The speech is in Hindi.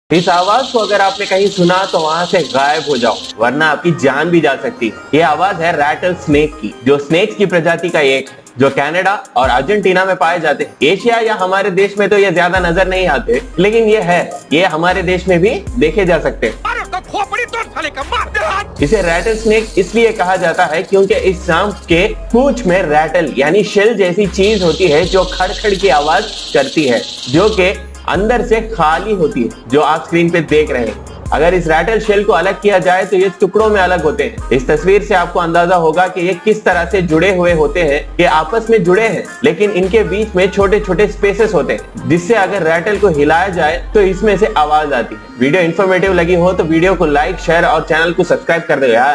इस आवाज को अगर आपने कहीं सुना तो वहां से गायब हो जाओ, वरना आपकी जान भी जा सकती है। ये आवाज है रैटल स्नेक की, जो स्नेक्स की प्रजाति का एक है, जो कनाडा और अर्जेंटीना में पाए जाते हैं। एशिया या हमारे देश में तो ये ज्यादा नजर नहीं आते, लेकिन ये हमारे देश में भी देखे जा सकते हैं। इसे रैटल स्नेक इसलिए कहा जाता है क्योंकि इस सांप के पूंछ में रैटल यानी शेल जैसी चीज होती है, जो खड़खड़ की आवाज करती है, जो कि अंदर से खाली होती है, जो आप स्क्रीन पे देख रहे हैं। अगर इस रैटल शेल को अलग किया जाए तो ये टुकड़ों में अलग होते हैं। इस तस्वीर से आपको अंदाजा होगा कि ये किस तरह से जुड़े हुए होते हैं। ये आपस में जुड़े हैं, लेकिन इनके बीच में छोटे छोटे स्पेसेस होते हैं, जिससे अगर रैटल को हिलाया जाए तो इसमें से आवाज आती है। वीडियो इन्फॉर्मेटिव लगी हो तो वीडियो को लाइक, शेयर और चैनल को सब्सक्राइब कर दो यार।